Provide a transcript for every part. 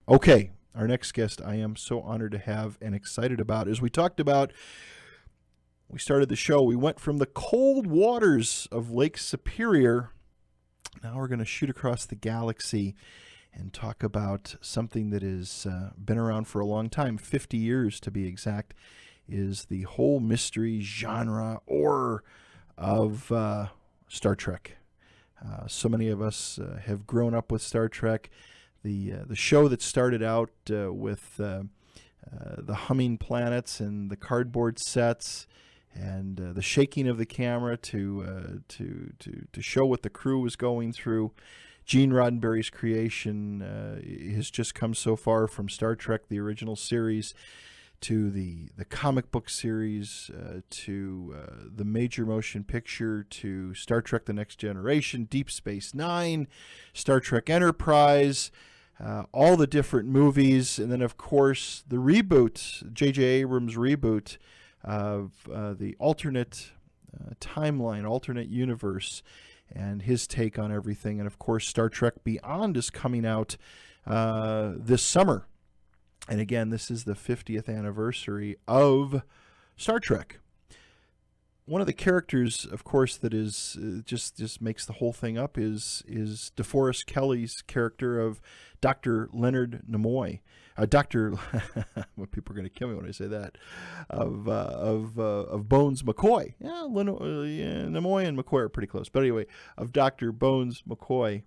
Okay, our next guest I am so honored to have and excited about. As we talked about, we started the show, we went from the cold waters of Lake Superior. Now we're going to shoot across the galaxy and talk about something that has been around for a long time, 50 years to be exact, is the whole mystery genre or of Star Trek. So many of us have grown up with Star Trek. The show that started out with the humming planets and the cardboard sets and the shaking of the camera to show what the crew was going through. Gene Roddenberry's creation has just come so far, from Star Trek, the original series, to the comic book series, to the major motion picture, to Star Trek The Next Generation, Deep Space Nine, Star Trek Enterprise, all the different movies, and then, of course, the reboot, J.J. Abrams' reboot of the alternate timeline, alternate universe, and his take on everything. And, of course, Star Trek Beyond is coming out this summer. And again, this is the 50th anniversary of Star Trek. One of the characters, of course, that is just makes the whole thing up is DeForest Kelley's character of Dr. Leonard Nimoy. Dr. Well, people are going to kill me when I say that. Of Bones McCoy. Yeah, Nimoy and McCoy are pretty close. But anyway, of Dr. Bones McCoy.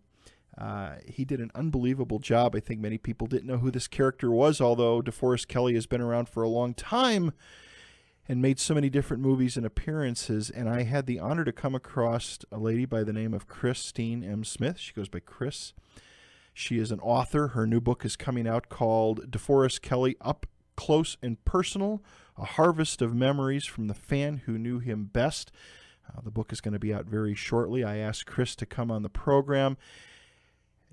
He did an unbelievable job. I think many people didn't know who this character was, although DeForest Kelley has been around for a long time and made so many different movies and appearances. And I had the honor to come across a lady by the name of Kristine M. Smith. She goes by Chris. She is an author. Her new book is coming out called DeForest Kelley, Up Close and Personal, A Harvest of Memories from the Fan Who Knew Him Best. The book is going to be out very shortly. I asked Chris to come on the program.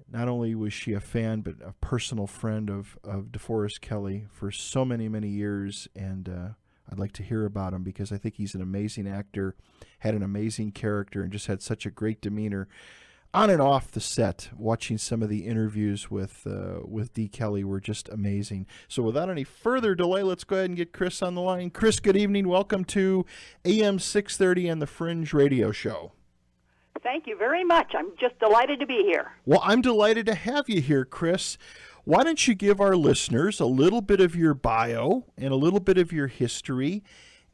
Not only was she a fan, but a personal friend of DeForest Kelley for so many, many years. And I'd like to hear about him because I think he's an amazing actor, had an amazing character, and just had such a great demeanor on and off the set. Watching some of the interviews with D. Kelley were just amazing. So without any further delay, let's go ahead and get Chris on the line. Chris, good evening. Welcome to AM 630 and the Fringe Radio Show. Thank you very much. I'm just delighted to be here. Well, I'm delighted to have you here, Chris. Why don't you give our listeners a little bit of your bio and a little bit of your history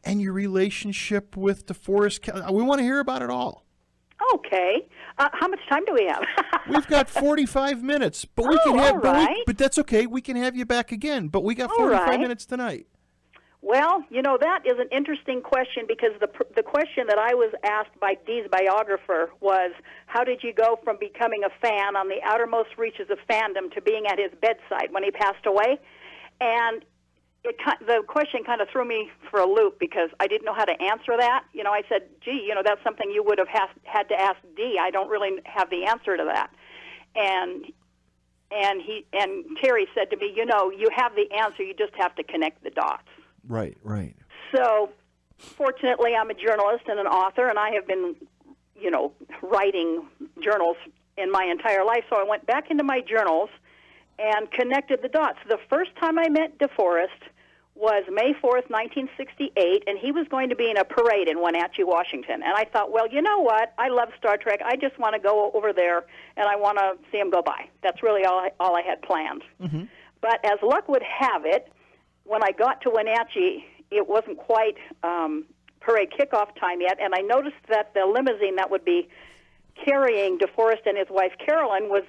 and your relationship with DeForest Kelley? We want to hear about it all. Okay. How much time do we have? We've got 45 minutes, but we can have. All right. But that's okay. We can have you back again. But we got 45 minutes tonight. Well, that is an interesting question because the question that I was asked by Dee's biographer was, how did you go from becoming a fan on the outermost reaches of fandom to being at his bedside when he passed away? And the question kind of threw me for a loop because I didn't know how to answer that. I said, gee, that's something you would have had to ask Dee. I don't really have the answer to that. And Terry said to me, you have the answer, you just have to connect the dots. Right. So, fortunately, I'm a journalist and an author, and I have been, writing journals in my entire life. So I went back into my journals and connected the dots. The first time I met DeForest was May 4th, 1968, and he was going to be in a parade in Wenatchee, Washington. And I thought, well, you know what? I love Star Trek. I just want to go over there, and I want to see him go by. That's really all I had planned. Mm-hmm. But as luck would have it, when I got to Wenatchee, it wasn't quite parade kickoff time yet, and I noticed that the limousine that would be carrying DeForest and his wife Carolyn was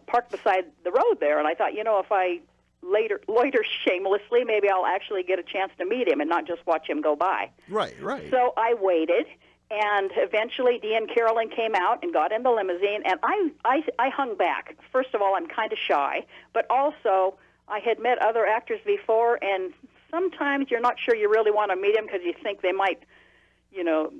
parked beside the road there. And I thought, if I loiter shamelessly, maybe I'll actually get a chance to meet him and not just watch him go by. Right. So I waited, and eventually Dee and Carolyn came out and got in the limousine, and I hung back. First of all, I'm kind of shy, but also I had met other actors before, and sometimes you're not sure you really want to meet them because you think they might,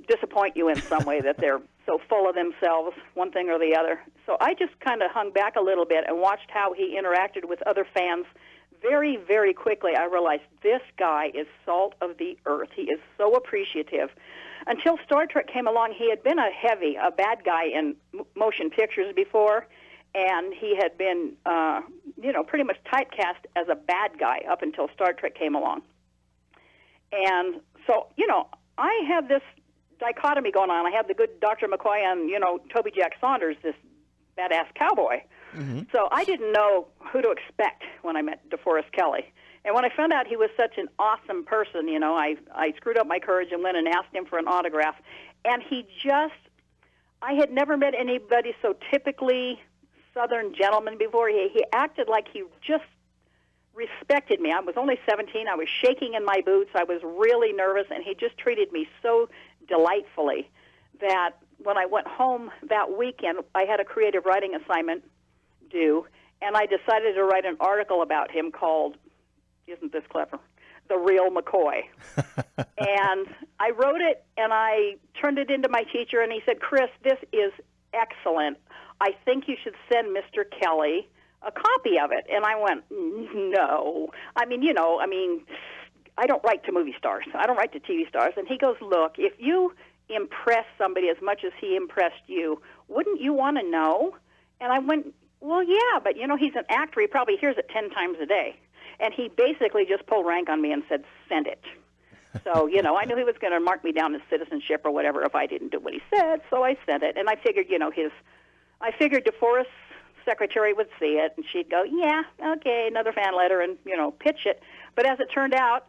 disappoint you in some way, that they're so full of themselves, one thing or the other. So I just kind of hung back a little bit and watched how he interacted with other fans. Very, very quickly, I realized this guy is salt of the earth. He is so appreciative. Until Star Trek came along, he had been a bad guy in motion pictures before, and he had been, pretty much typecast as a bad guy up until Star Trek came along. And so, I had this dichotomy going on. I had the good Dr. McCoy and, Toby Jack Saunders, this badass cowboy. Mm-hmm. So I didn't know who to expect when I met DeForest Kelley. And when I found out he was such an awesome person, I screwed up my courage and went and asked him for an autograph. And I had never met anybody so typically Southern gentleman before. He acted like he just respected me. I was only 17. I was shaking in my boots. I was really nervous, and he just treated me so delightfully that when I went home that weekend, I had a creative writing assignment due, and I decided to write an article about him called, isn't this clever, The Real McCoy. And I wrote it, and I turned it into my teacher, and he said, Chris, this is excellent. I think you should send Mr. Kelley a copy of it. And I went, no. I don't write to movie stars. I don't write to TV stars. And he goes, look, if you impress somebody as much as he impressed you, wouldn't you want to know? And I went, well, yeah, but, he's an actor. He probably hears it 10 times a day. And he basically just pulled rank on me and said, send it. So, I knew he was going to mark me down as citizenship or whatever if I didn't do what he said, so I sent it. And I figured, I figured DeForest's secretary would see it, and she'd go, yeah, okay, another fan letter, and, pitch it. But as it turned out,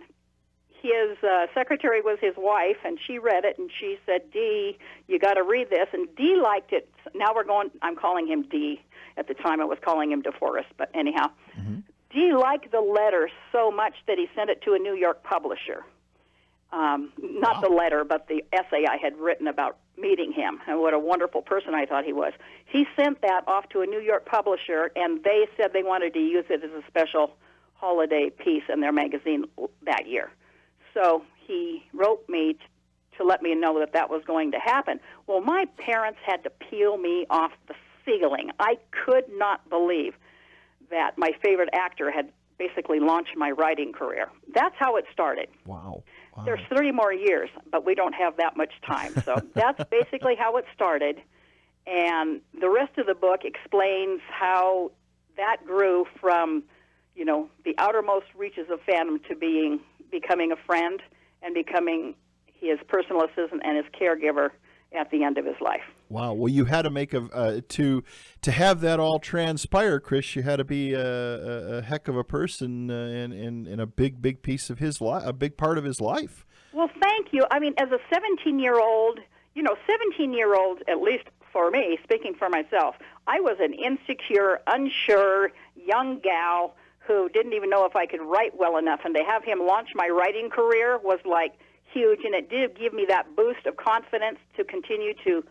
his secretary was his wife, and she read it, and she said, Dee, you got to read this. And Dee liked it. Now I'm calling him Dee. At the time I was calling him DeForest, but anyhow. Mm-hmm. Dee liked the letter so much that he sent it to a New York publisher. Not the letter, but the essay I had written about meeting him and what a wonderful person I thought he was. He sent that off to a New York publisher, and they said they wanted to use it as a special holiday piece in their magazine that year. So he wrote me to let me know that was going to happen. Well, my parents had to peel me off the ceiling. I could not believe that my favorite actor had basically launched my writing career. That's how it started. Wow. There's 30 more years, but we don't have that much time. So that's basically how it started. And the rest of the book explains how that grew from, the outermost reaches of fandom to becoming a friend and becoming his personal assistant and his caregiver at the end of his life. Wow. Well, you had to make to have that all transpire, Chris. You had to be a heck of a person in a big piece of his life, a big part of his life. Well, thank you. I mean, as a 17-year-old, 17-year-old, at least for me, speaking for myself, I was an insecure, unsure young gal who didn't even know if I could write well enough. And to have him launch my writing career was like huge, and it did give me that boost of confidence to continue to,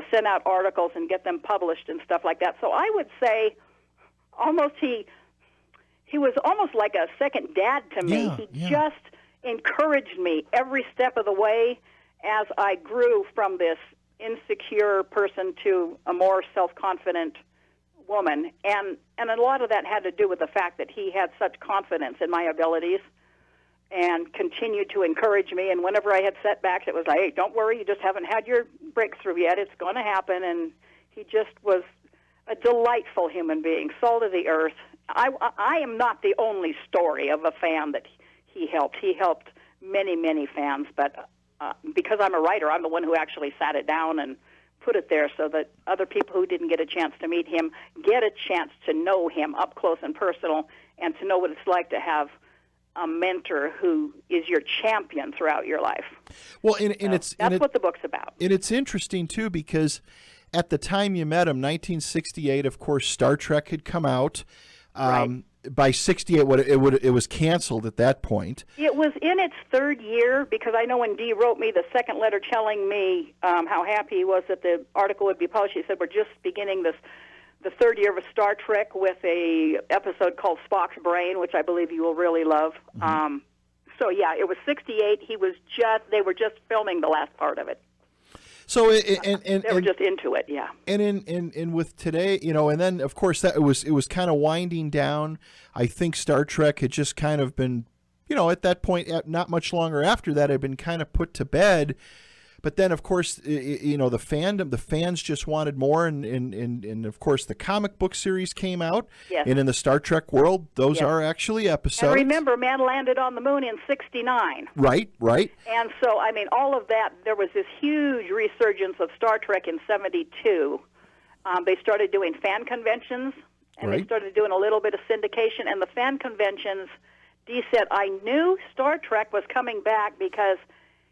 send out articles and get them published and stuff like that. So I would say he was almost like a second dad to me. He just encouraged me every step of the way as I grew from this insecure person to a more self-confident woman. And a lot of that had to do with the fact that he had such confidence in my abilities and continued to encourage me. And whenever I had setbacks, it was like, hey, don't worry, you just haven't had your breakthrough yet. It's going to happen. And he just was a delightful human being, salt of the earth. I am not the only story of a fan that he helped. He helped many, many fans. But because I'm a writer, I'm the one who actually sat it down and put it there so that other people who didn't get a chance to meet him get a chance to know him up close and personal and to know what it's like to have a mentor who is your champion throughout your life. Well, that's what the book's about. And it's interesting, too, because at the time you met him, 1968, of course, Star Trek had come out. Right. By 68, it was canceled at that point. It was in its third year, because I know when Dee wrote me the second letter telling me how happy he was that the article would be published, he said, we're just beginning the third year of Star Trek with a episode called Spock's Brain, which I believe you will really love. Mm-hmm. So yeah, it was 68. They were just filming the last part of it. So they were just into it, yeah. And in with today, and then of course that it was kind of winding down. I think Star Trek had just kind of been, at that point, not much longer after that, had been kind of put to bed. But then, of course, the fans just wanted more, and of course, the comic book series came out. Yes. And in the Star Trek world, those Yes. are actually episodes. And remember, man landed on the moon in '69. Right. And so, I mean, all of that, there was this huge resurgence of Star Trek in '72. They started doing fan conventions, and Right. they started doing a little bit of syndication. And the fan conventions, Dee said, I knew Star Trek was coming back because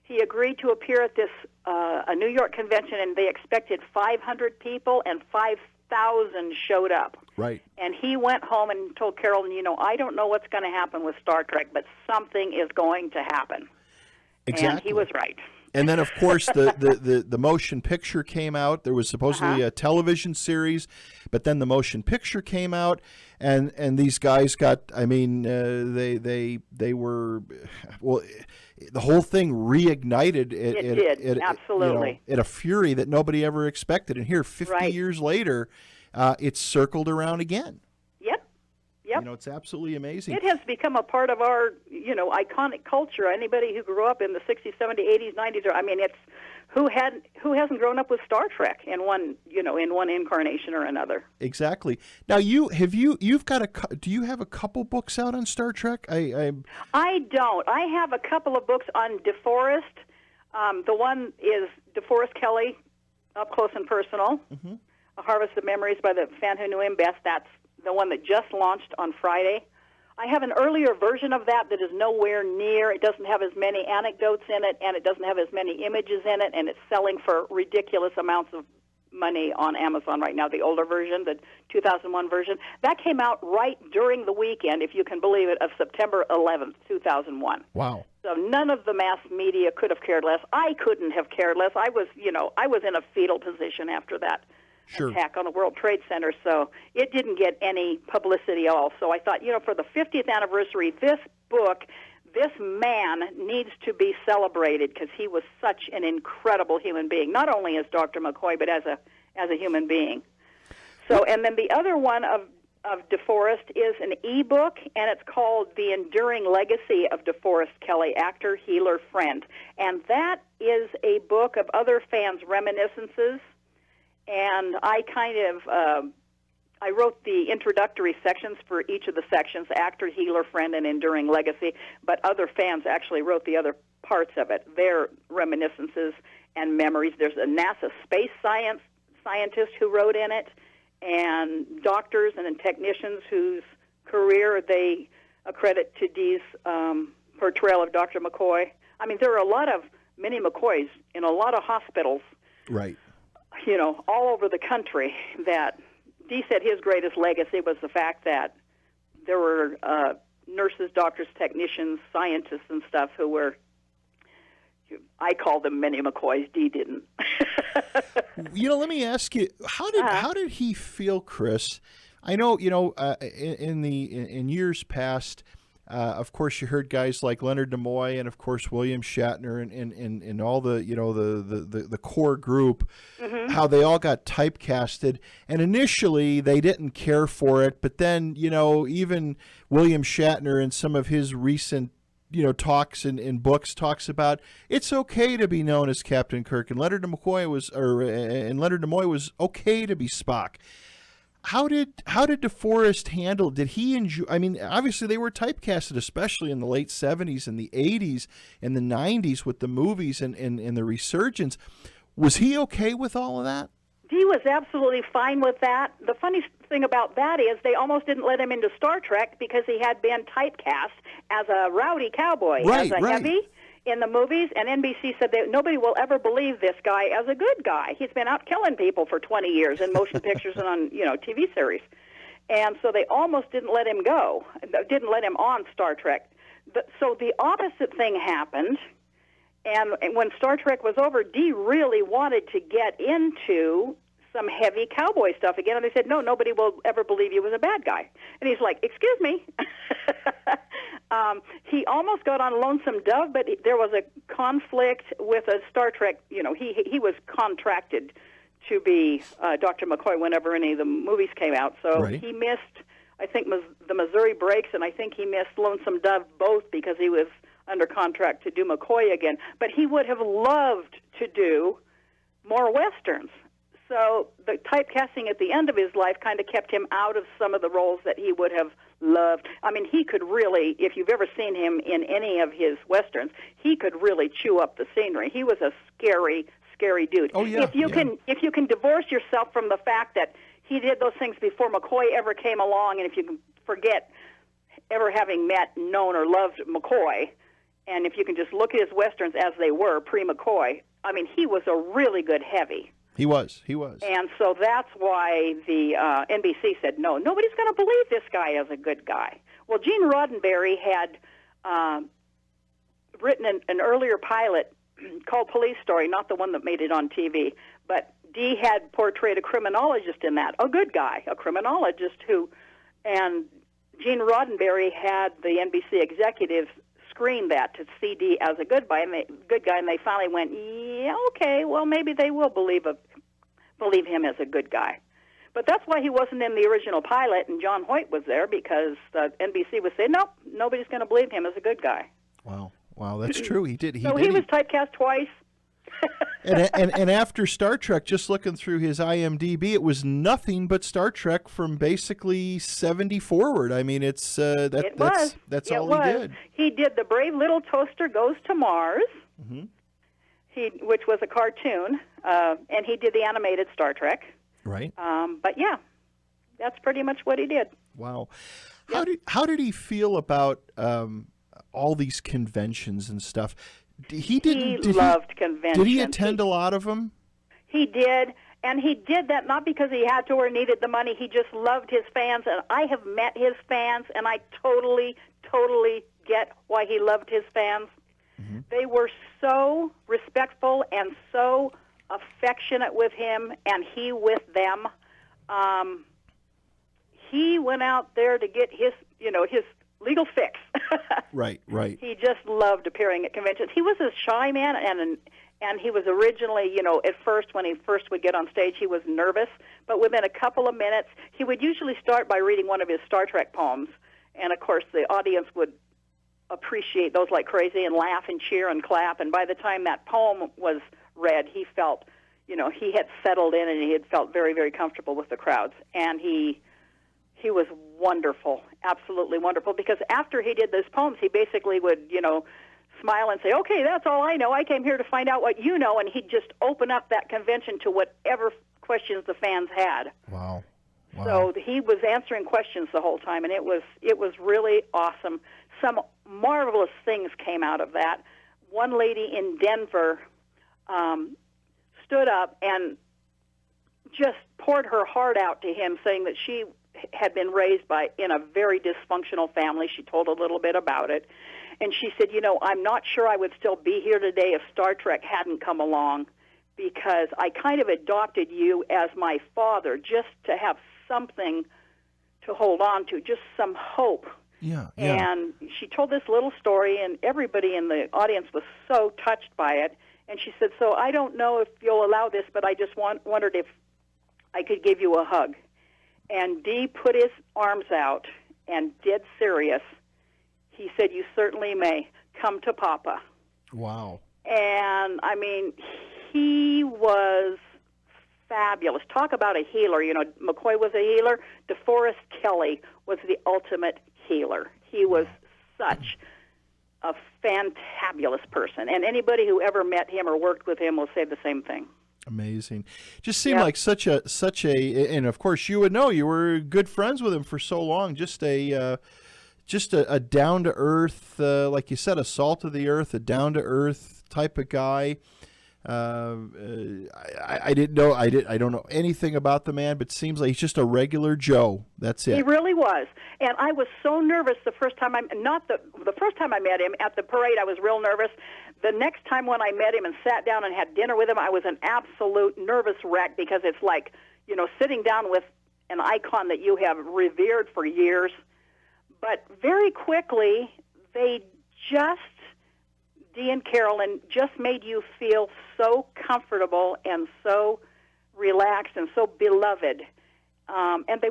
he agreed to appear at this a New York convention, and they expected 500 people, and 5,000 showed up. Right. And he went home and told Carolyn, I don't know what's going to happen with Star Trek, but something is going to happen. Exactly. And he was right. And then, of course, the motion picture came out. There was supposedly a television series, but then the motion picture came out, and these guys got. I mean, they were well. The whole thing reignited. It did, absolutely. At a fury that nobody ever expected. And here, 50 Right. years later, it's circled around again. Yep. It's absolutely amazing. It has become a part of our, iconic culture. Anybody who grew up in the 60s, 70s, 80s, 90s, I mean, it's who hasn't grown up with Star Trek in one incarnation or another. Exactly. Now, do you have a couple books out on Star Trek? I don't. I have a couple of books on DeForest. The one is DeForest Kelley, Up Close and Personal, A Harvest of Memories by the Fan Who Knew Him Best. That's the one that just launched on Friday. I have an earlier version of that is nowhere near. It doesn't have as many anecdotes in it, and it doesn't have as many images in it, and it's selling for ridiculous amounts of money on Amazon right now, the older version, the 2001 version. That came out right during the weekend, if you can believe it, of September 11th, 2001. Wow. So none of the mass media could have cared less. I couldn't have cared less. I was in a fetal position after that attack on the World Trade Center, so it didn't get any publicity at all. So I thought, for the 50th anniversary, this man needs to be celebrated because he was such an incredible human being, not only as Dr. McCoy, but as a human being. So, and then the other one of DeForest is an e-book, and it's called The Enduring Legacy of DeForest Kelley, Actor, Healer, Friend. And that is a book of other fans' reminiscences. And I I wrote the introductory sections for each of the sections, Actor, Healer, Friend, and Enduring Legacy, but other fans actually wrote the other parts of it, their reminiscences and memories. There's a NASA space scientist who wrote in it, and doctors and technicians whose career they accredit to Dee's portrayal of Dr. McCoy. I mean, there are a lot of Minnie McCoys in a lot of hospitals. Right. All over the country, that Dee said his greatest legacy was the fact that there were nurses, doctors, technicians, scientists, and stuff who were, I call them Minnie McCoys. Dee didn't. Let me ask you, how did he feel, Chris? I know, in years past, of course, you heard guys like Leonard Nimoy and, of course, William Shatner and all the the core group, how they all got typecasted. And initially, they didn't care for it. But then, even William Shatner in some of his recent talks and books talks about it's okay to be known as Captain Kirk, and Leonard Nimoy was okay to be Spock. How did DeForest handle? Did he enjoy? I mean, obviously they were typecasted, especially in the late 70s and the 80s and the 90s with the movies and the resurgence. Was he okay with all of that? He was absolutely fine with that. The funny thing about that is they almost didn't let him into Star Trek because he had been typecast as a rowdy cowboy, as a heavy in the movies, and NBC said that nobody will ever believe this guy as a good guy. He's been out killing people for 20 years in motion pictures and on TV series. And so they almost didn't let him go, didn't let him on Star Trek. So the opposite thing happened, and when Star Trek was over, Dee really wanted to get into some heavy cowboy stuff again, and they said, no, nobody will ever believe you was a bad guy. And he's like, excuse me. He almost got on Lonesome Dove, but there was a conflict with a Star Trek. He was contracted to be Dr. McCoy whenever any of the movies came out. So he missed, I think, the Missouri Breaks, and I think he missed Lonesome Dove both because he was under contract to do McCoy again. But he would have loved to do more Westerns. So the typecasting at the end of his life kind of kept him out of some of the roles that he would have loved. I mean, he could really, if you've ever seen him in any of his Westerns, he could really chew up the scenery. He was a scary, scary dude. Oh, yeah. If you can divorce yourself from the fact that he did those things before McCoy ever came along, and if you can forget ever having met, known, or loved McCoy, and if you can just look at his Westerns as they were pre-McCoy, I mean, he was a really good heavy. He was. And so that's why the NBC said, no, nobody's going to believe this guy is a good guy. Well, Gene Roddenberry had written an earlier pilot called Police Story, not the one that made it on TV, but Dee had portrayed a criminologist in that, a good guy, a criminologist and Gene Roddenberry had the NBC executives screen that to see Dee as a good guy, and they finally went, yeah, okay, well, maybe they will believe him as a good guy. But that's why he wasn't in the original pilot, and John Hoyt was there, because NBC was saying, nope, nobody's going to believe him as a good guy. Wow, that's true. He was typecast twice. and after Star Trek, just looking through his IMDb, it was nothing but Star Trek from basically 70 forward. I mean, that's all he did. He did The Brave Little Toaster Goes to Mars, which was a cartoon, and he did the animated Star Trek. Right. But yeah, that's pretty much what he did. Wow. How did he feel about all these conventions and stuff? He loved conventions. Did he attend a lot of them? He did, and he did that not because he had to or needed the money. He just loved his fans, and I have met his fans, and I totally, totally get why he loved his fans. Mm-hmm. They were so respectful and so affectionate with him, and he with them. He went out there to get his legal fix. Right. He just loved appearing at conventions. He was a shy man, and he was originally, at first, when he first would get on stage, he was nervous. But within a couple of minutes, he would usually start by reading one of his Star Trek poems. And, of course, the audience would appreciate those like crazy and laugh and cheer and clap. And by the time that poem was read, he felt, he had settled in, and he had felt very, very comfortable with the crowds. And he was wonderful, absolutely wonderful, because after he did those poems, he basically would, smile and say, okay, that's all I know. I came here to find out what you know, and he'd just open up that convention to whatever questions the fans had. Wow. So he was answering questions the whole time, and it was really awesome. Some marvelous things came out of that. One lady in Denver stood up and just poured her heart out to him, saying that she had been raised in a very dysfunctional family. She told a little bit about it. And she said, I'm not sure I would still be here today if Star Trek hadn't come along, because I kind of adopted you as my father just to have something to hold on to, just some hope. Yeah. And she told this little story, and everybody in the audience was so touched by it. And she said, so I don't know if you'll allow this, but I just wondered if I could give you a hug. And Dee put his arms out, and dead serious, he said, you certainly may. Come to Papa. Wow. And, I mean, he was fabulous. Talk about a healer. McCoy was a healer. DeForest Kelley was the ultimate healer. He was such a fantabulous person. And anybody who ever met him or worked with him will say the same thing. Amazing. Just seemed like such a, and of course you would know, you were good friends with him for so long. Just a down to earth, like you said, a salt of the earth, a down to earth type of guy. I didn't know. I don't know anything about the man, but it seems like he's just a regular Joe. That's it. He really was. And I was so nervous the first time the first time I met him at the parade. I was real nervous. The next time when I met him and sat down and had dinner with him, I was an absolute nervous wreck, because it's like, sitting down with an icon that you have revered for years. But very quickly, Dee and Carolyn just made you feel so comfortable and so relaxed and so beloved. And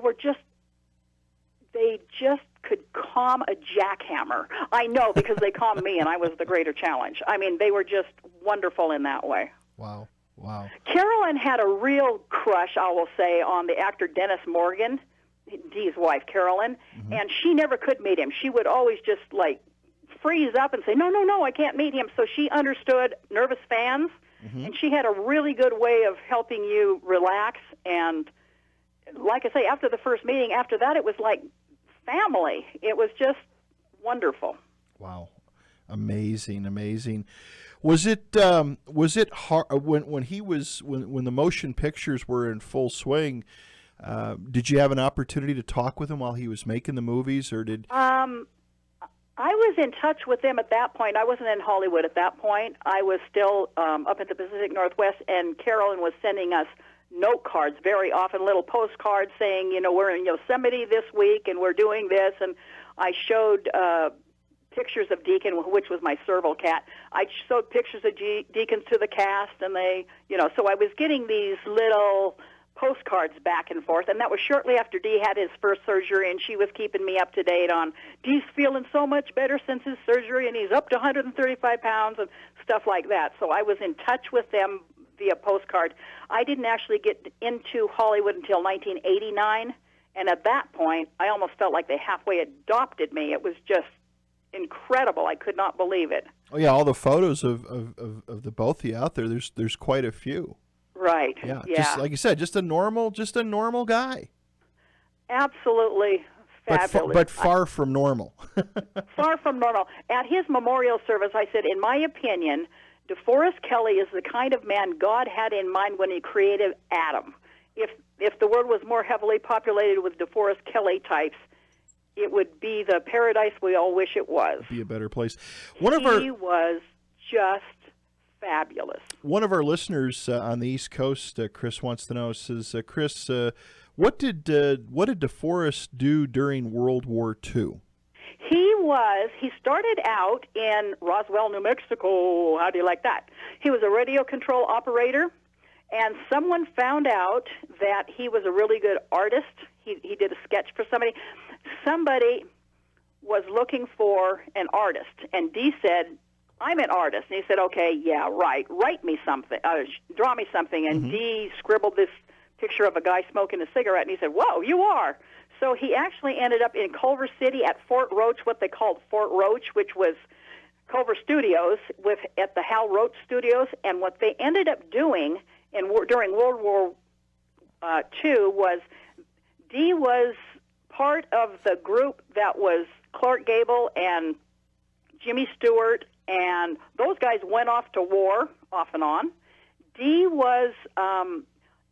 they just could calm Tom a jackhammer. I know, because they called me, and I was the greater challenge. I mean, they were just wonderful in that way. Wow. Wow. Carolyn had a real crush, I will say, on the actor Dennis Morgan, Dee's wife, Carolyn, and she never could meet him. She would always just, like, freeze up and say, no, I can't meet him. So she understood nervous fans, and she had a really good way of helping you relax. And like I say, after the first meeting, after that, it was like family. It was just wonderful. Wow. Amazing. Was it hard when the motion pictures were in full swing? Did you have an opportunity to talk with him while he was making the movies, or did? I was in touch with them at that point. I wasn't in Hollywood at that point. I was still up at the Pacific Northwest, and Carolyn was sending us note cards very often, little postcards saying, we're in Yosemite this week, and we're doing this. And I showed pictures of Deacon, which was my serval cat. I showed pictures of Deacons to the cast, and they, so I was getting these little postcards back and forth, and that was shortly after Dee had his first surgery, and she was keeping me up to date on Dee's feeling so much better since his surgery, and he's up to 135 pounds and stuff like that. So I was in touch with them via postcard. I didn't actually get into Hollywood until 1989, and at that point, I almost felt like they halfway adopted me. It was just incredible. I could not believe it. Oh yeah, all the photos of the both of you out there. There's quite a few. Right. Yeah. Just like you said, just a normal guy. Absolutely fabulous. But far from normal. Far from normal. At his memorial service, I said, in my opinion, DeForest Kelley is the kind of man God had in mind when he created Adam. If the world was more heavily populated with DeForest Kelley types, it would be the paradise we all wish it was. Be a better place. He was just fabulous. One of our listeners on the East Coast, Chris, wants to know, says, Chris, what did DeForest do during World War II? He started out in Roswell, New Mexico. How do you like that? He was a radio control operator, and someone found out that he was a really good artist. He did a sketch for somebody. Somebody was looking for an artist, and Dee said, I'm an artist. And he said, okay, yeah, right. Write me something. Draw me something. And Dee scribbled this picture of a guy smoking a cigarette, and he said, whoa, you are. So he actually ended up in Culver City at Fort Roach, what they called Fort Roach, which was Culver Studios, at the Hal Roach Studios. And what they ended up doing during World War II was Dee was part of the group that was Clark Gable and Jimmy Stewart, and those guys went off to war off and on. Dee was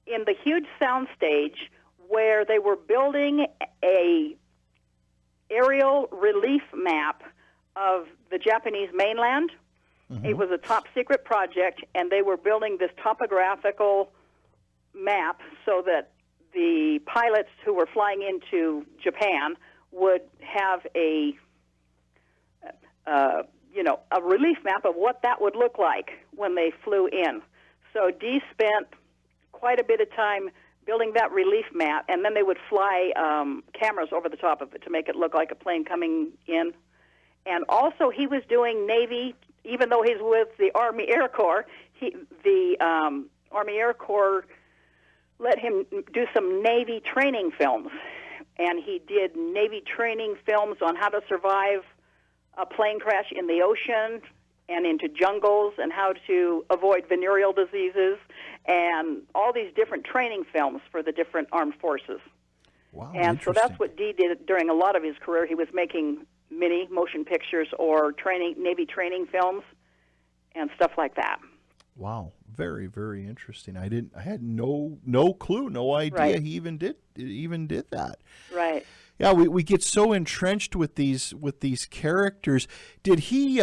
in the huge soundstage where they were building a aerial relief map of the Japanese mainland. It was a top secret project, and they were building this topographical map so that the pilots who were flying into Japan would have a relief map of what that would look like when they flew in. So Dee spent quite a bit of time building that relief map, and then they would fly cameras over the top of it to make it look like a plane coming in. And also he was doing Navy, even though he's with the Army Air Corps, the Army Air Corps let him do some Navy training films. And he did Navy training films on how to survive a plane crash in the ocean and into jungles, and how to avoid venereal diseases, and all these different training films for the different armed forces. Wow, and so that's what Dee did during a lot of his career. He was making mini motion pictures or Navy training films and stuff like that. Wow, very, very interesting. I had no clue, no idea he even did that. Right. Yeah, we get so entrenched with these characters. Did he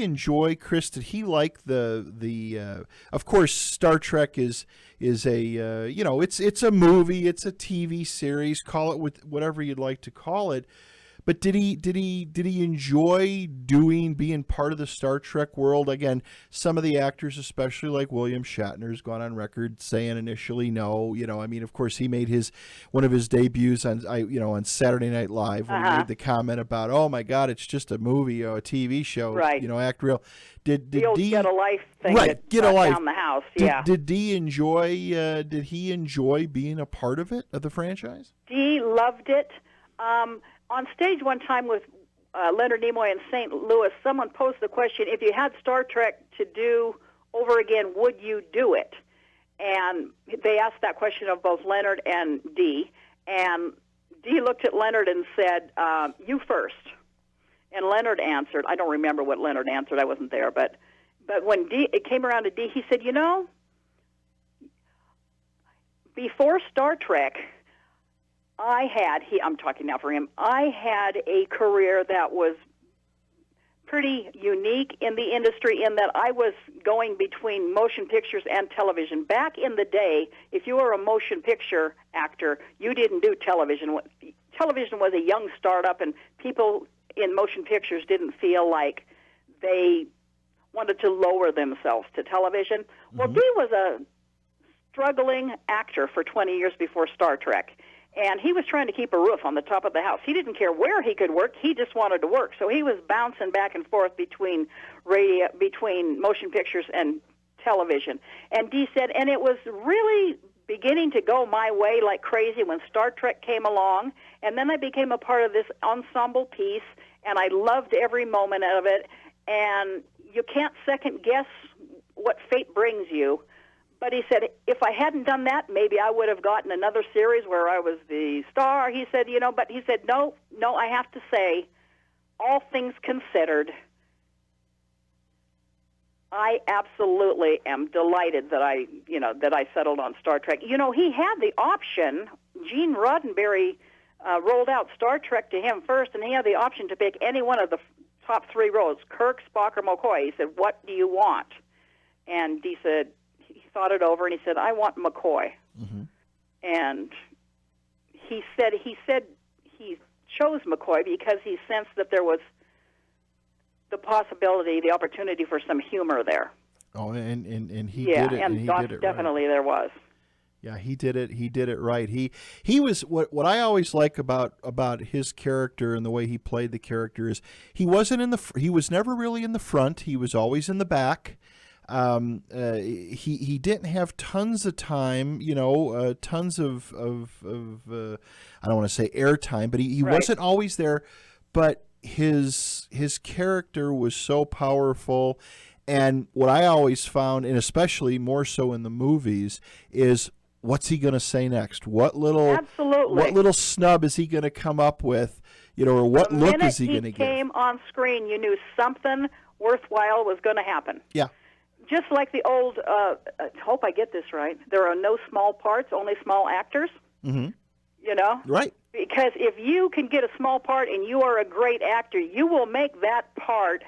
enjoy, Chris? Did he like the of course Star Trek is a it's a movie, it's a TV series, call it with whatever you'd like to call it. But did he enjoy being part of the Star Trek world? Again, some of the actors, especially like William Shatner, has gone on record saying initially no. I mean, of course, he made one of his debuts on Saturday Night Live when he made the comment about, oh my God, it's just a movie or a TV show. Right. Act real. Did the old Dee, get a life thing right, that get a life down the house? Did Dee enjoy? Did he enjoy being a part of the franchise? Dee loved it. On stage one time with Leonard Nimoy in St. Louis, someone posed the question, if you had Star Trek to do over again, would you do it? And they asked that question of both Leonard and Dee. And Dee looked at Leonard and said, you first. And Leonard answered, I don't remember what Leonard answered, I wasn't there, but when it came around to Dee, he said, before Star Trek, I'm talking now for him, I had a career that was pretty unique in the industry in that I was going between motion pictures and television. Back in the day, if you were a motion picture actor, you didn't do television. Television was a young startup, and people in motion pictures didn't feel like they wanted to lower themselves to television. Mm-hmm. Well, Dee was a struggling actor for 20 years before Star Trek. And he was trying to keep a roof on the top of the house. He didn't care where he could work. He just wanted to work. So he was bouncing back and forth between motion pictures and television. And Dee said, and it was really beginning to go my way like crazy when Star Trek came along. And then I became a part of this ensemble piece, and I loved every moment of it. And you can't second guess what fate brings you. But he said, if I hadn't done that, maybe I would have gotten another series where I was the star. He said, but he said, no, I have to say, all things considered, I absolutely am delighted that I settled on Star Trek. He had the option. Gene Roddenberry rolled out Star Trek to him first, and he had the option to pick any one of the top three roles, Kirk, Spock, or McCoy. He said, what do you want? And Dee said, he thought it over, and he said, I want McCoy. Mm-hmm. And he said he chose McCoy because he sensed that there was the possibility, the opportunity for some humor there. Oh, and he did it. And he did it definitely right. There was. Yeah, he did it. He did it right. He was what I always like about his character and the way he played the character is he was never really in the front. He was always in the back. He didn't have tons of time, tons of I don't want to say airtime, but he right. wasn't always there. But his character was so powerful, and what I always found, and especially more so in the movies, is what's he going to say next? What little snub is he going to come up with? Or what look is he going to give? The minute he came on screen, you knew something worthwhile was going to happen. Yeah. Just like the old, hope I get this right, there are no small parts, only small actors. Mm-hmm. Right. Because if you can get a small part and you are a great actor, you will make that part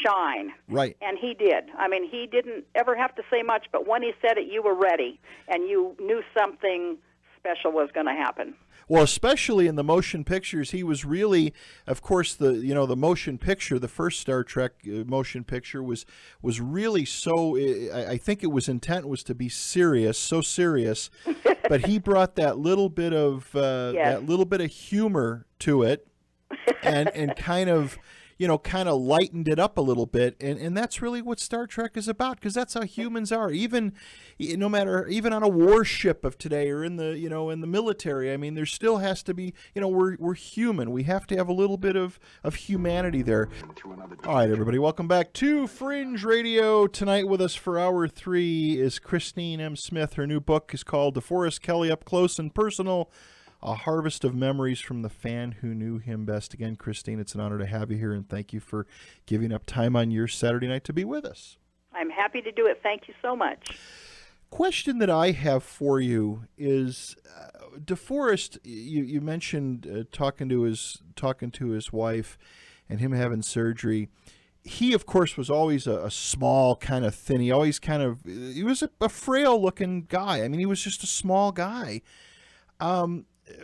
shine. Right. And he did. I mean, he didn't ever have to say much, but when he said it, you were ready, and you knew something special was going to happen. Well, especially in the motion pictures, he was really, of course, the motion picture, the first Star Trek motion picture was really so. I think it was intent was to be serious, so serious, but he brought that little bit of humor to it, and kind of lightened it up a little bit, and that's really what Star Trek is about, because that's how humans are. Even on a warship of today, or in the military, I mean, there still has to be, we're human. We have to have a little bit of humanity there. All right, everybody, welcome back to Fringe Radio. Tonight with us for Hour 3 is Kristine M. Smith. Her new book is called DeForest Kelley Up Close and Personal, A Harvest of Memories from the Fan Who Knew Him Best. Again, Kristine, it's an honor to have you here, and thank you for giving up time on your Saturday night to be with us. I'm happy to do it. Thank you so much. Question that I have for you is, DeForest, you mentioned talking to his wife and him having surgery. He, of course, was always a small, kind of thin. He was a frail-looking guy. I mean, he was just a small guy.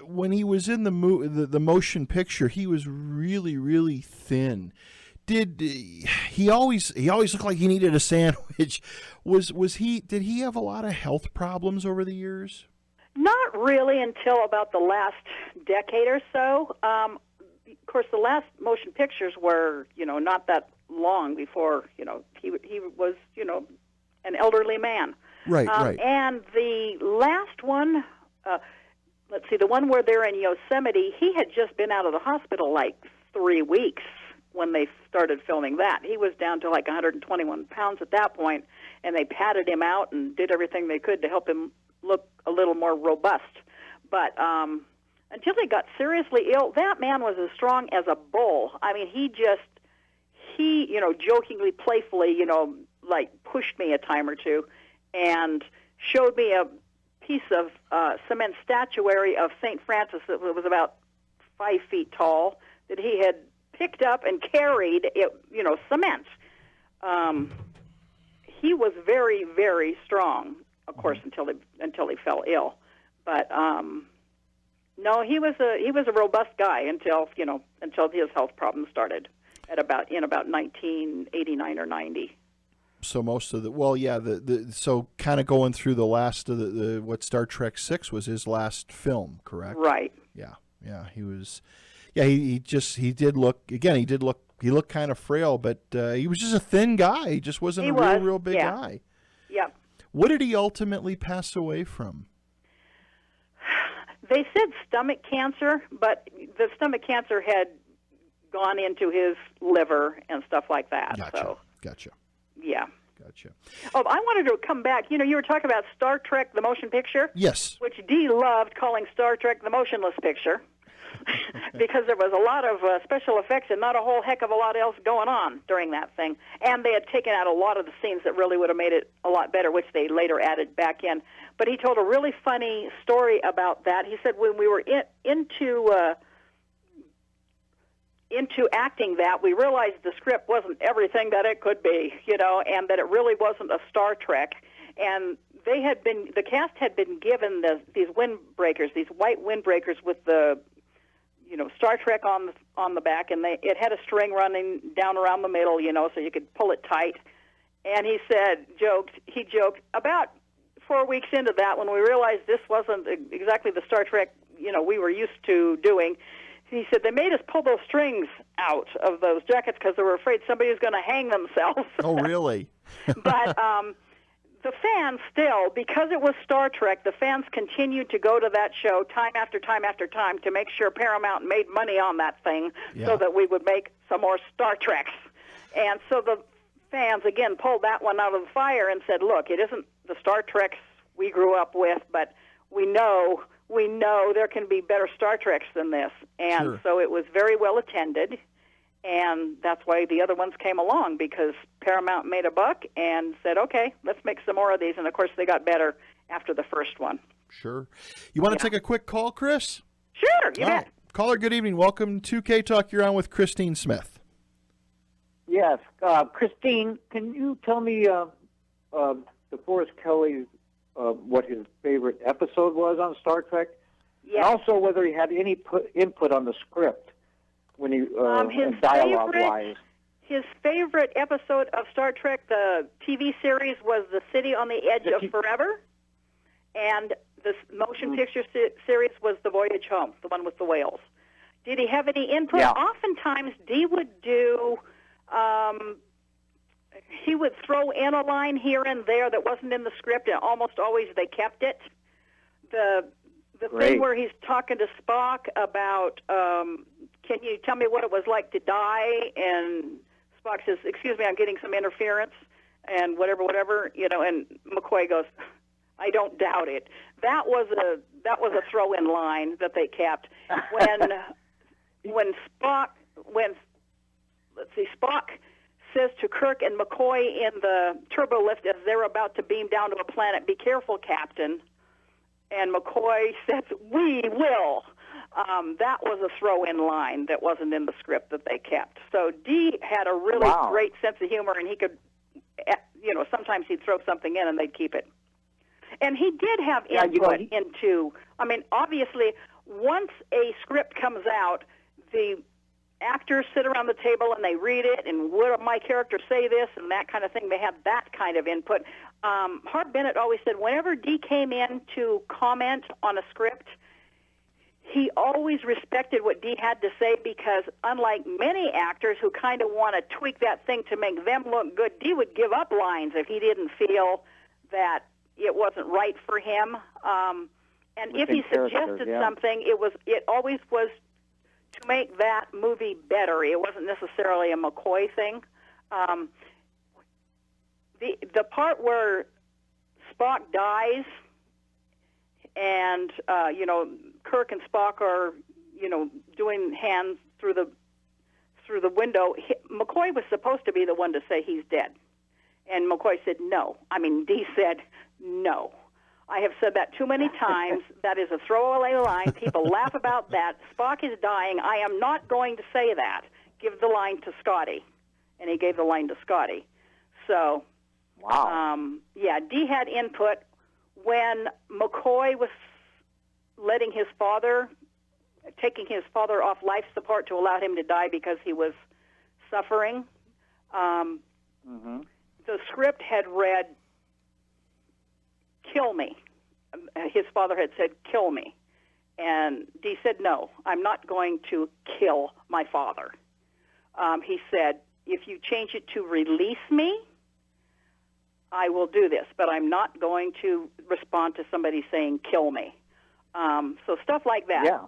when he was in the motion picture, he was really, really thin. Did he always looked like he needed a sandwich? Did he have a lot of health problems over the years? Not really until about the last decade or so. Of course, the last motion pictures were, not that long before, he was, an elderly man. Right, right. And the last one, let's see, the one where they're in Yosemite, he had just been out of the hospital like 3 weeks when they started filming that. He was down to like 121 pounds at that point, and they patted him out and did everything they could to help him look a little more robust. But until he got seriously ill, that man was as strong as a bull. I mean, he jokingly, playfully, like pushed me a time or two and showed me a piece of cement statuary of St. Francis that was about 5 feet tall that he had picked up and carried, cement. He was very, very strong, of course, until he fell ill. But no, he was a robust guy until his health problems started in about 1989 or 90. So most of so kind of going through the last of the what Star Trek 6 was his last film, correct? Right. Yeah, he was. Yeah, he did look kind of frail, but he was just a thin guy. He just wasn't real big guy. Yep. What did he ultimately pass away from? They said stomach cancer, but the stomach cancer had gone into his liver and stuff like that. Gotcha. Yeah. Gotcha. Oh, I wanted to come back. You were talking about Star Trek, the motion picture? Yes. Which Dee loved calling Star Trek the motionless picture because there was a lot of special effects and not a whole heck of a lot else going on during that thing. And they had taken out a lot of the scenes that really would have made it a lot better, which they later added back in. But he told a really funny story about that. He said when we were into acting that, we realized the script wasn't everything that it could be, and that it really wasn't a Star Trek. And the cast had been given these windbreakers, these white windbreakers with the, Star Trek on the back, and it had a string running down around the middle, so you could pull it tight. And he joked about 4 weeks into that, when we realized this wasn't exactly the Star Trek, we were used to doing. He said they made us pull those strings out of those jackets because they were afraid somebody was going to hang themselves. Oh, really? But the fans still, because it was Star Trek, the fans continued to go to that show time after time after time to make sure Paramount made money on that thing so that we would make some more Star Treks. And so the fans, again, pulled that one out of the fire and said, look, it isn't the Star Treks we grew up with, but we know there can be better Star Treks than this. And so it was very well attended, and that's why the other ones came along, because Paramount made a buck and said, okay, let's make some more of these. And, of course, they got better after the first one. Sure. You want to take a quick call, Chris? Sure, you bet. Caller, good evening. Welcome to K-Talk. You're on with Kristine Smith. Yes. Kristine, can you tell me DeForest Kelly what his favorite episode was on Star Trek? Yes. And also whether he had any input on the script when he dialogue-wise. His favorite episode of Star Trek, the TV series, was The City on the Edge of Forever, and the motion picture series was The Voyage Home, the one with the whales. Did he have any input? Yeah. Oftentimes, Dee would do... he would throw in a line here and there that wasn't in the script, and almost always they kept it. The thing where he's talking to Spock about, can you tell me what it was like to die? And Spock says, excuse me, I'm getting some interference, and whatever, and McCoy goes, I don't doubt it. That was a throw-in line that they kept. When Spock says to Kirk and McCoy in the turbo lift as they're about to beam down to a planet, be careful, Captain. And McCoy says, we will. That was a throw-in line that wasn't in the script that they kept. So Dee had a really great sense of humor, and he could, sometimes he'd throw something in and they'd keep it. And he did have input into, obviously, once a script comes out, the actors sit around the table and they read it, and would my character say this and that kind of thing. They have that kind of input. Harv Bennett always said whenever Dee came in to comment on a script, he always respected what Dee had to say, because unlike many actors who kind of want to tweak that thing to make them look good, Dee would give up lines if he didn't feel that it wasn't right for him. And if he suggested something, it always was to make that movie better. It wasn't necessarily a McCoy thing. The part where Spock dies, and Kirk and Spock are doing hands through the window. McCoy was supposed to be the one to say he's dead, and McCoy said no. I mean, Dee said no. I have said that too many times. That is a throwaway line. People laugh about that. Spock is dying. I am not going to say that. Give the line to Scotty. And he gave the line to Scotty. So, wow. Dee had input when McCoy was taking his father off life support to allow him to die because he was suffering. The script had read, "Kill me." His father had said, "Kill me." And Dee said, "No, I'm not going to kill my father." He said, "If you change it to release me, I will do this, but I'm not going to respond to somebody saying, kill me." So stuff like that. Yeah.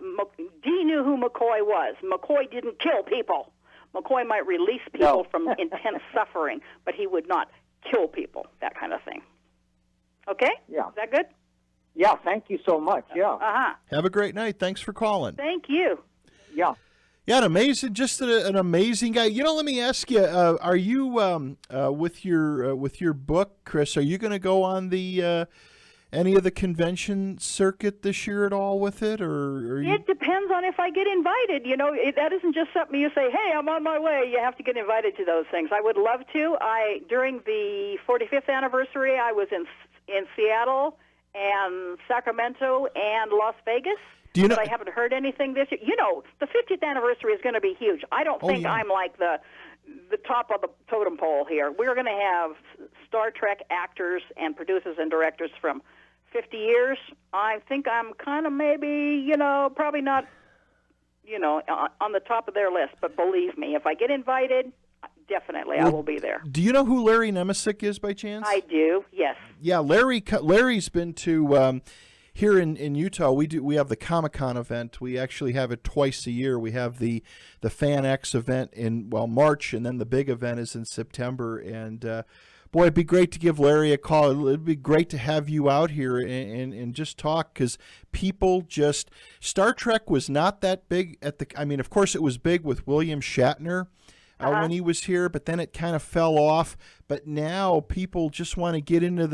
Dee knew who McCoy was. McCoy didn't kill people. McCoy might release people from intense suffering, but he would not kill people, that kind of thing. Okay? Yeah. Is that good? Yeah, thank you so much. Yeah. Uh-huh. Have a great night. Thanks for calling. Thank you. Yeah. Yeah, just an amazing guy. Let me ask you: are you with your book, Chris? Are you going to go on the any of the convention circuit this year at all with it, or are you... It depends on if I get invited. That isn't just something you say, "Hey, I'm on my way." You have to get invited to those things. I would love to. During the 45th anniversary, I was in Seattle and Sacramento and Las Vegas. But I haven't heard anything this year. The 50th anniversary is going to be huge. I don't think I'm like the top of the totem pole here. We're going to have Star Trek actors and producers and directors from 50 years. I think I'm kind of maybe, probably not, on the top of their list. But believe me, if I get invited, definitely I will be there. Do you know who Larry Nemesic is by chance? I do, yes. Yeah, Larry's been to... Here in Utah, we have the Comic-Con event. We actually have it twice a year. We have the Fan X event in March, and then the big event is in September. And boy, it'd be great to give Larry a call. It'd be great to have you out here and just talk, because people just... Star Trek was not that big of course it was big with William Shatner when he was here, but then it kind of fell off. But now people just want to get into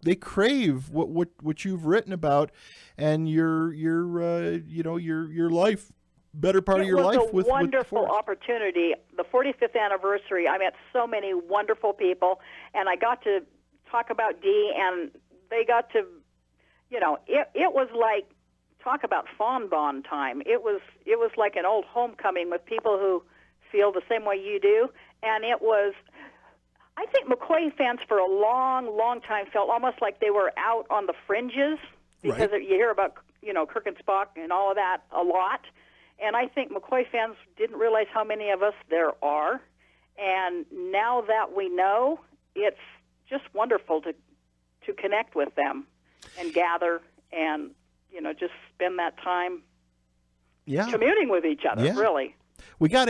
they crave what you've written about, and your life, better part of your life with It was a wonderful opportunity. The 45th anniversary, I met so many wonderful people, and I got to talk about Dee, and they got to, it was like, talk about fondant time. It was like an old homecoming with people who feel the same way you do, and it was... I think McCoy fans for a long, long time felt almost like they were out on the fringes, because you hear about, Kirk and Spock and all of that a lot. And I think McCoy fans didn't realize how many of us there are. And now that we know, it's just wonderful to connect with them and gather and, just spend that time communing with each other, really. We've got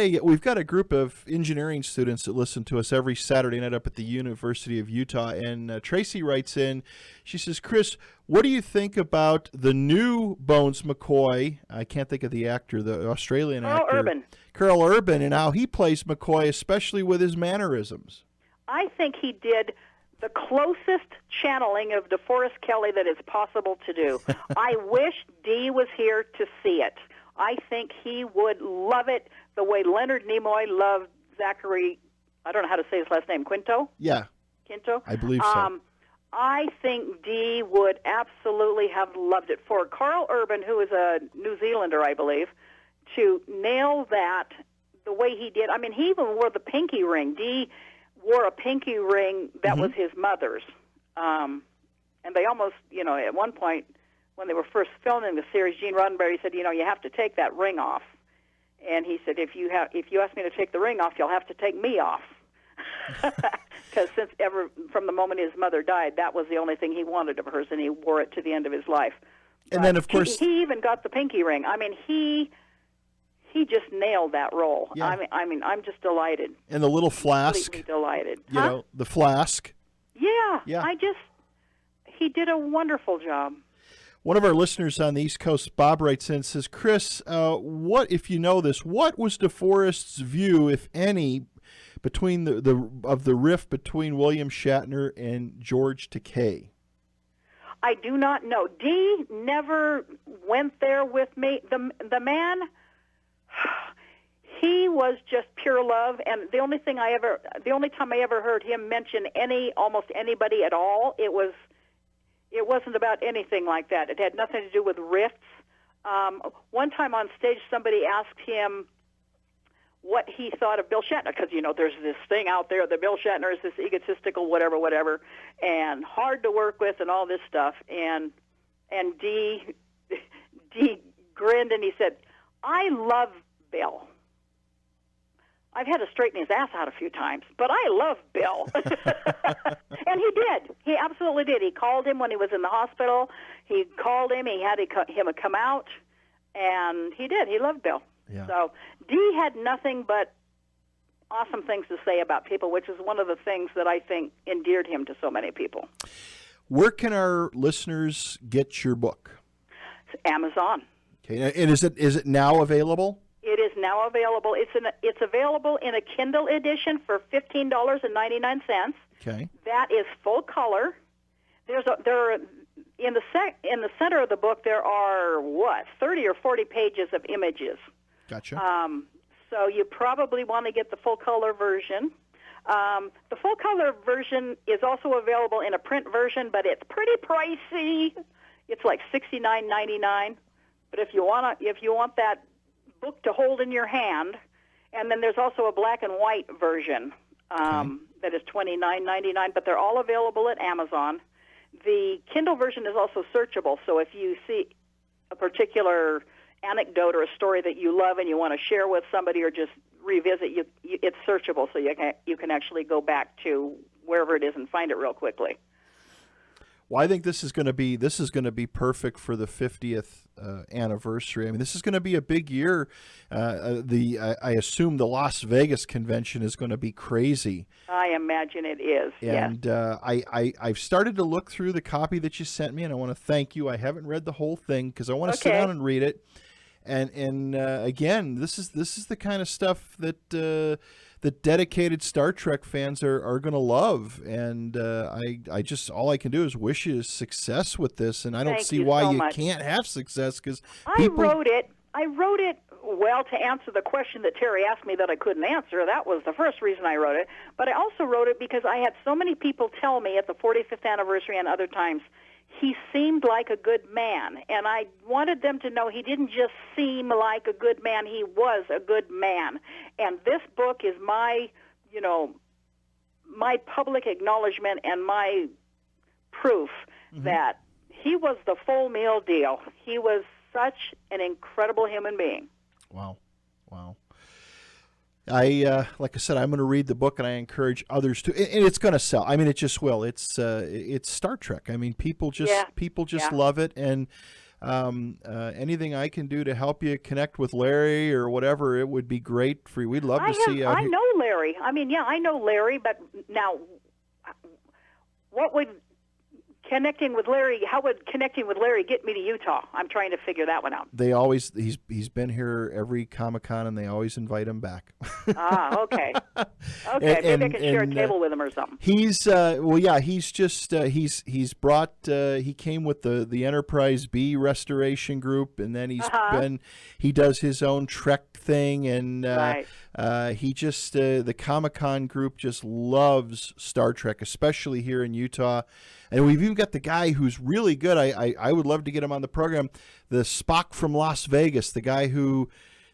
a group of engineering students that listen to us every Saturday night up at the University of Utah, and Tracy writes in. She says, "Chris, what do you think about the new Bones McCoy?" I can't think of the actor, the Australian actor, Carl Urban, and how he plays McCoy, especially with his mannerisms. I think he did the closest channeling of DeForest Kelley that is possible to do. I wish Dee was here to see it. I think he would love it the way Leonard Nimoy loved Zachary, I don't know how to say his last name, Quinto? Yeah. Quinto? I believe so. I think Dee would absolutely have loved it. For Carl Urban, who is a New Zealander, I believe, to nail that the way he did. I mean, he even wore the pinky ring. Dee wore a pinky ring that was his mother's. And they almost, at one point when they were first filming the series, Gene Roddenberry said, you have to take that ring off. And he said, if you ask me to take the ring off, you'll have to take me off. Because from the moment his mother died, that was the only thing he wanted of hers, and he wore it to the end of his life. And then, of course, he even got the pinky ring. I mean, he just nailed that role. Yeah. I mean, I'm just delighted. And the little flask. Completely delighted. The flask. Yeah. He did a wonderful job. One of our listeners on the East Coast, Bob, writes in and says, Chris, what, if you know this, what was DeForest's view, if any, between the rift between William Shatner and George Takei? I do not know. Dee never went there with me. The man, he was just pure love, and the only time I ever heard him mention almost anybody at all, it wasn't about anything like that. It had nothing to do with rifts. One time on stage, somebody asked him what he thought of Bill Shatner, because, there's this thing out there that Bill Shatner is this egotistical whatever, and hard to work with and all this stuff. And Dee grinned and he said, I love Bill. I've had to straighten his ass out a few times, but I love Bill. And he did. He absolutely did. He called him when he was in the hospital. He called him. He had him come out, and he did. He loved Bill. Yeah. So Dee had nothing but awesome things to say about people, which is one of the things that I think endeared him to so many people. Where can our listeners get your book? It's Amazon. Okay, and is it now available? It is now available. It's available in a Kindle edition for $15.99. Okay. That is full color. In the center of the book there are 30 or 40 pages of images. Gotcha. So you probably want to get the full color version. The full color version is also available in a print version, but it's pretty pricey. It's like $69.99. But if you want that book to hold in your hand, and then there's also a black and white version that is $29.99. But they're all available at Amazon. The Kindle version is also searchable. So if you see a particular anecdote or a story that you love and you want to share with somebody or just revisit, it's searchable, so you can actually go back to wherever it is and find it real quickly. Well, I think this is going to be perfect for the 50th anniversary. I mean, this is going to be a big year. I assume the Las Vegas convention is going to be crazy. I imagine it is. And yes. I've started to look through the copy that you sent me, and I want to thank you. I haven't read the whole thing because I want to sit down and read it. And again, this is the kind of stuff that dedicated Star Trek fans are going to love. And I just, all I can do is wish you success with this. And I don't see why you can't have success, because I wrote it. Well, to answer the question that Terry asked me that I couldn't answer. That was the first reason I wrote it. But I also wrote it because I had so many people tell me at the 45th anniversary and other times, he seemed like a good man, and I wanted them to know he didn't just seem like a good man, he was a good man. And this book is my public acknowledgement and my proof that he was the full meal deal. He was such an incredible human being. Wow. Like I said, I'm going to read the book, and I encourage others to. And it's going to sell. I mean, it just will. It's Star Trek. I mean, people just love it, and anything I can do to help you connect with Larry or whatever, it would be great for you. We'd love to see you. I know Larry. I mean, I know Larry, but now, what would connecting with Larry? How would connecting with Larry get me to Utah? I'm trying to figure that one out. He's been here every Comic-Con, and they always invite him back. Okay. Maybe I can share a table with him or something. He's brought. He came with the Enterprise B restoration group, and then he does his own Trek thing, and He just the Comic-Con group just loves Star Trek, especially here in Utah. And we've even got the guy who's really good. I would love to get him on the program. The Spock from Las Vegas, the guy who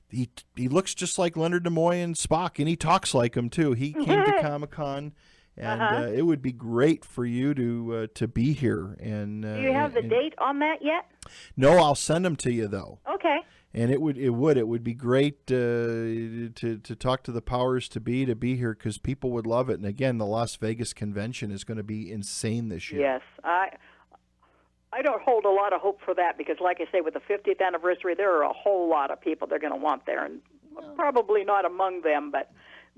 he looks just like Leonard Nimoy and Spock, and he talks like him too. He came to Comic-Con, and it would be great for you to be here. And do you have the date on that yet? No, I'll send them to you though. Okay. And it would be great to talk to the powers to be here, because people would love it. And again, the Las Vegas convention is going to be insane this year. Yes, I don't hold a lot of hope for that, because, like I say, with the 50th anniversary, there are a whole lot of people they're going to want there, and probably not among them, but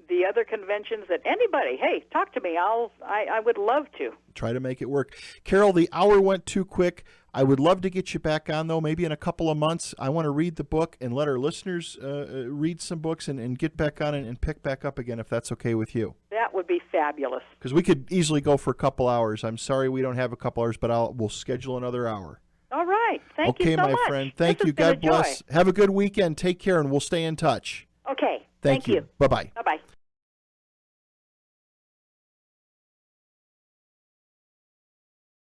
the other conventions that anybody, hey, talk to me. I would love to. Try to make it work. Carol, the hour went too quick. I would love to get you back on, though, maybe in a couple of months. I want to read the book and let our listeners read some books and get back on and pick back up again, if that's okay with you. That would be fabulous. Because we could easily go for a couple hours. I'm sorry we don't have a couple hours, but we'll schedule another hour. All right. Thank you so much. Okay, my friend. Thank you. God bless. Have a good weekend. Take care, and we'll stay in touch. Okay. Thank you. Bye-bye. Bye-bye.